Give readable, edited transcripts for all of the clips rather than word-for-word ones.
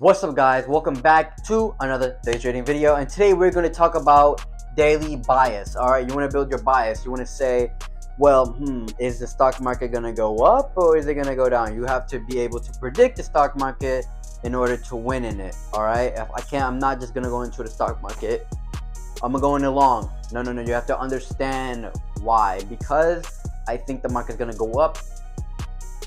What's up, guys? Welcome back to another day trading video, and today we're going to talk about daily bias. All right, you want to build your bias. You want to say, well, is the stock market going to go up or is it going to go down? You have to be able to predict the stock market in order to win in it. All right, if I can't, I'm not just going to go into the stock market. I'm gonna go in long. No. You have to understand why. Because I think the market's gonna go up,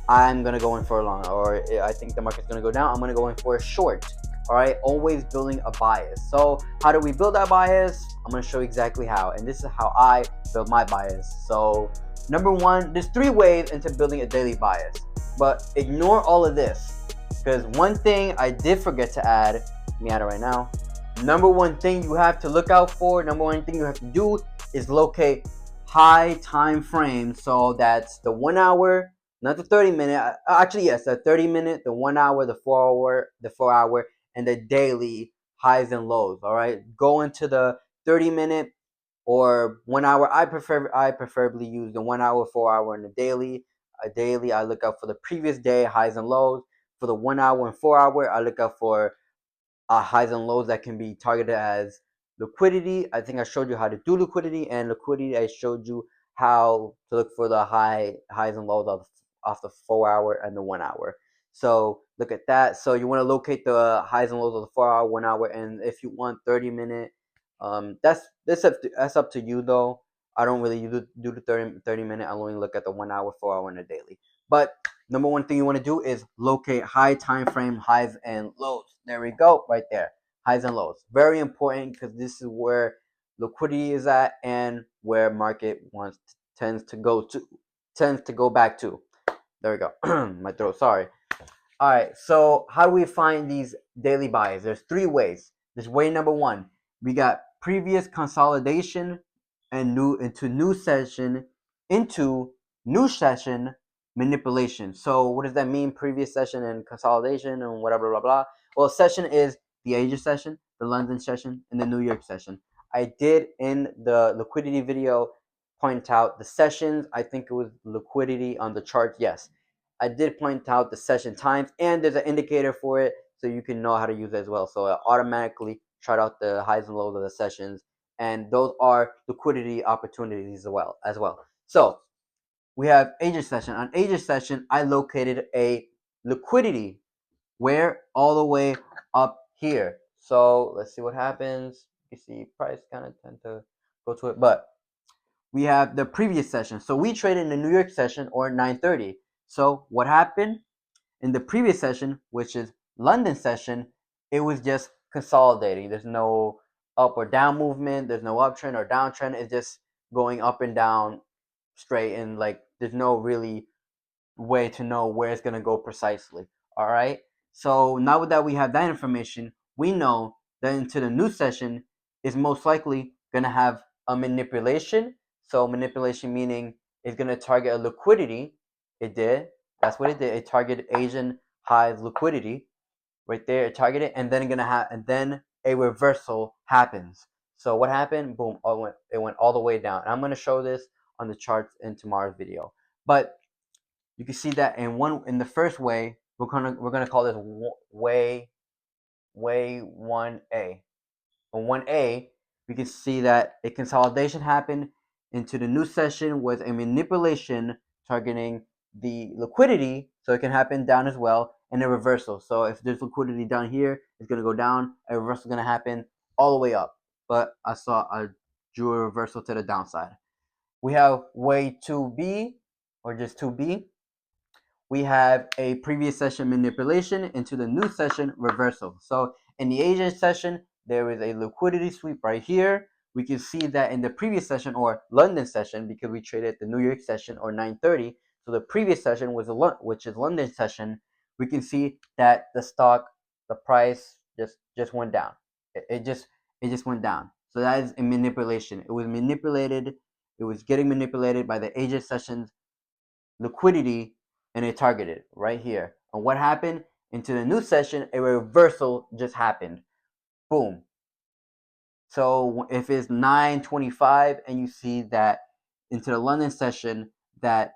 I'm gonna go in for a long, or I think the market's gonna go down, I'm gonna go in for a short. All right, always building a bias. So how do we build that bias? I'm gonna show you exactly how, and this is how I build my bias. So number one, there's 3 ways into building a daily bias, but ignore all of this, because one thing I did forget to add, let me add it right now. Number one thing you have to look out for, number one thing you have to do is locate high time frames. So that's the 1 hour, not the 30-minute. Actually, yes, the 30-minute, the 1 hour, the 4 hour, and the daily highs and lows. All right, go into the 30-minute or 1 hour. I preferably use the 1 hour, 4 hour, and the daily. Daily, I look out for the previous day highs and lows. For the 1 hour and 4 hour, I look out for highs and lows that can be targeted as liquidity. I think I showed you how to do liquidity, and liquidity I showed you how to look for the highs and lows off the 4 hour and the 1 hour. So look at that. So you want to locate the highs and lows of the 4 hour, 1 hour, and if you want 30-minute, that's up to you though. I don't really do the 30-minute. I only look at the 1 hour, 4 hour, and the daily. But number one thing you want to do is locate high time frame highs and lows. There we go, right there. Highs and lows. Very important, because this is where liquidity is at and where market tends to go back to. There we go. My throat, sorry. All right, so how do we find these daily buys? There's 3 ways. There's way number 1. We got previous consolidation and new session into new session manipulation. So what does that mean? Previous session and consolidation and whatever, blah blah. Well, session is the Asia session, the London session, and the New York session. I did in the liquidity video point out the sessions. I think it was liquidity on the chart. Yes, I did point out the session times, and there's an indicator for it, so you can know how to use it as well. So it automatically chart out the highs and lows of the sessions, and those are liquidity opportunities as well. So we have Asia session. On Asia session, I located a liquidity where all the way up here. So let's see what happens. You see price kind of tend to go to it, but we have the previous session. So we traded in the New York session, or 9:30. So what happened in the previous session, which is London session? It was just consolidating. There's no up or down movement. There's no uptrend or downtrend. It's just going up and down straight, and like there's no really way to know where it's going to go precisely. All right, so now that we have that information, we know that into the new session is most likely going to have a manipulation. So manipulation meaning it's going to target a liquidity. It did. That's what it did. It targeted Asian highs liquidity right there. It targeted, and then a reversal happens. So what happened? Boom! It went all the way down. And I'm going to show this on the charts in tomorrow's video. But you can see that in the first way, we're gonna call this way 1A. On 1A, we can see that a consolidation happened into the new session with a manipulation targeting the liquidity, so it can happen down as well, and a reversal. So if there's liquidity down here, it's gonna go down. A reversal is gonna happen all the way up. But I drew a reversal to the downside. We have way 2B, or just 2B. We have a previous session manipulation into the new session reversal. So in the Asian session, there is a liquidity sweep right here. We can see that in the previous session, or London session, because we traded the New York session, or 9:30. So the previous session was which is London session. We can see that the price just went down. It just went down. So that is a manipulation. It was manipulated. It was getting manipulated by the Asian sessions liquidity, and it targeted right here. And what happened? Into the new session, a reversal just happened. Boom. So if it's 9:25 and you see that into the London session that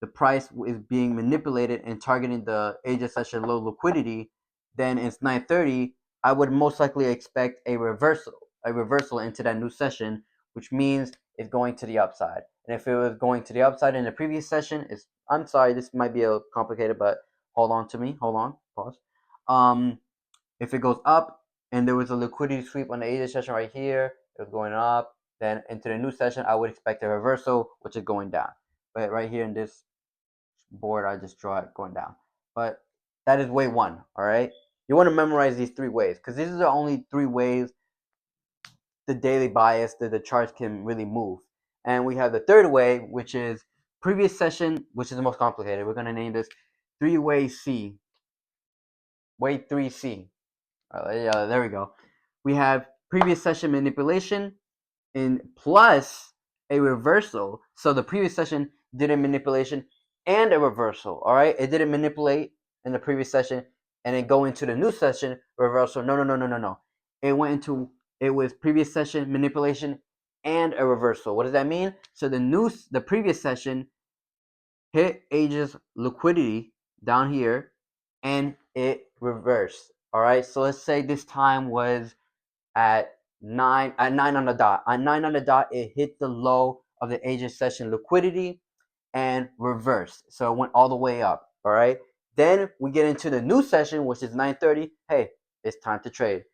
the price is being manipulated and targeting the Asia session low liquidity, then it's 9:30, I would most likely expect a reversal into that new session, which means it's going to the upside. And if it was going to the upside in the previous session, I'm sorry, this might be a complicated, but hold on to me. Hold on, pause. If it goes up and there was a liquidity sweep on the Asia session right here, it was going up. Then into the new session, I would expect a reversal, which is going down. But right here in this board, I just draw it going down. But that is way one, all right? You want to memorize these three ways because these are the only three ways the daily bias that the charts can really move. And we have the third way, which is previous session, which is the most complicated. We're going to name this three-way C, way 3C. Yeah, there we go. We have previous session manipulation in plus a reversal. So the previous session did a manipulation and a reversal. All right, it didn't manipulate in the previous session and then go into the new session reversal. No. It was previous session manipulation and a reversal. What does that mean? So the previous session hit Age's liquidity down here and it reversed. All right, so let's say this time was at nine on the dot. At 9 on the dot, it hit the low of the Asia session liquidity and reversed. So it went all the way up. All right. Then we get into the new session, which is 9:30. Hey, it's time to trade.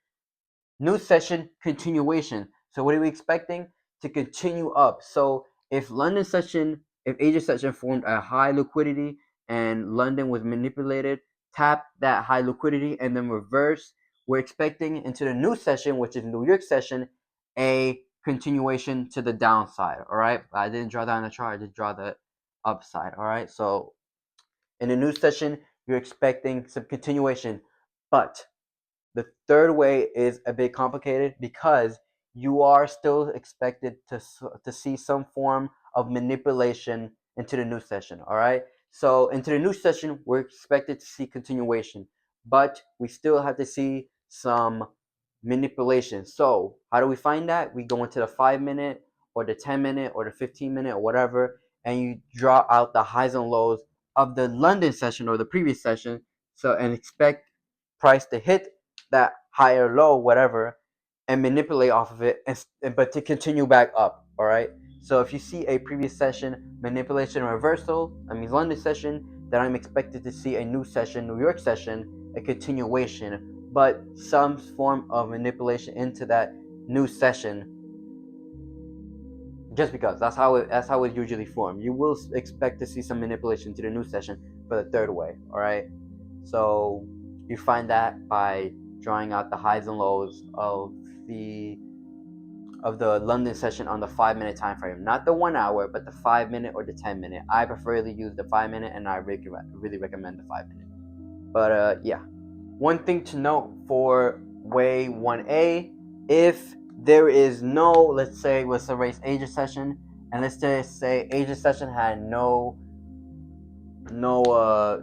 New session continuation. So what are we expecting? To continue up. So if Asia session formed a high liquidity and London was manipulated, tap that high liquidity and then reverse. We're expecting into the new session, which is New York session, a continuation to the downside. All right. I didn't draw that on the chart. I just draw the upside. All right. So in the new session, you're expecting some continuation, but the third way is a bit complicated because you are still expected to see some form of manipulation into the new session. All right. So into the new session, we're expected to see continuation, but we still have to see some manipulation. So how do we find that? We go into the 5 minute or the 10 minute or the 15 minute or whatever, and you draw out the highs and lows of the London session or the previous session. So and expect price to hit that higher low, whatever, and manipulate off of it, but to continue back up. All right. So if you see a previous session manipulation reversal, I mean London session, then I'm expected to see a new session, New York session, a continuation, but some form of manipulation into that new session. Just because that's how it usually forms. You will expect to see some manipulation to the new session for the third way. All right. So you find that by drawing out the highs and lows of the London session on the 5 minute time frame, not the 1 hour, but the 5 minute or the 10 minute. I preferably use the 5 minute, and I really recommend the 5 minute. But yeah, one thing to note for way 1A, if there is no, let's erase Asia session, and let's just say Asia session had no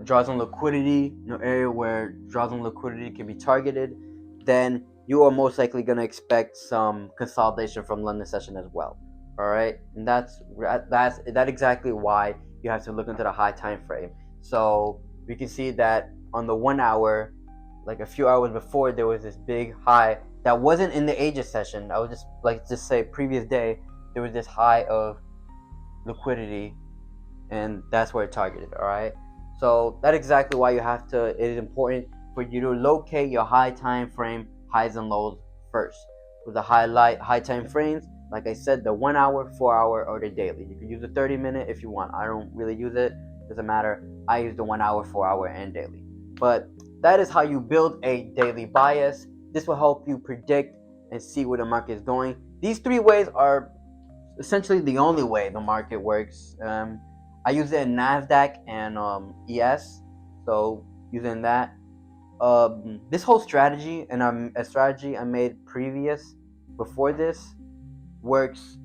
draws on liquidity, no area where draws on liquidity can be targeted, then you are most likely going to expect some consolidation from London session as well. All right, and that's exactly why you have to look into the high time frame. So we can see that on the 1 hour, like a few hours before, there was this big high that wasn't in the Asia session. I would just say previous day, there was this high of liquidity, and that's where it targeted. All right, so that's exactly why it is important for you to locate your high time frame highs and lows first. With the high time frames, like I said, the 1 hour, 4 hour, or the daily. You can use the 30 minute if you want. I don't really use it, doesn't matter. I use the 1 hour, 4 hour, and daily. But that is how you build a daily bias. This will help you predict and see where the market is going. These three ways are essentially the only way the market works. I use it in Nasdaq and ES, so using that. This whole strategy and a strategy I made before this works.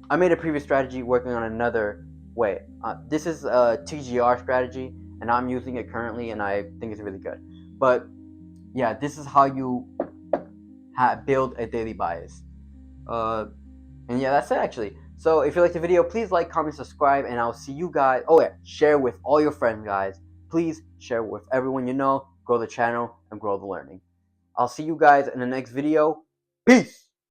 I made a previous strategy working on another way. This is a TGR strategy, and I'm using it currently, and I think it's really good. But yeah, this is how you build a daily bias. And yeah, that's it actually. So if you like the video, please like, comment, subscribe, and I'll see you guys. Oh yeah, share with all your friends, guys. Please share with everyone you know. grow the channel, and grow the learning. I'll see you guys in the next video. Peace!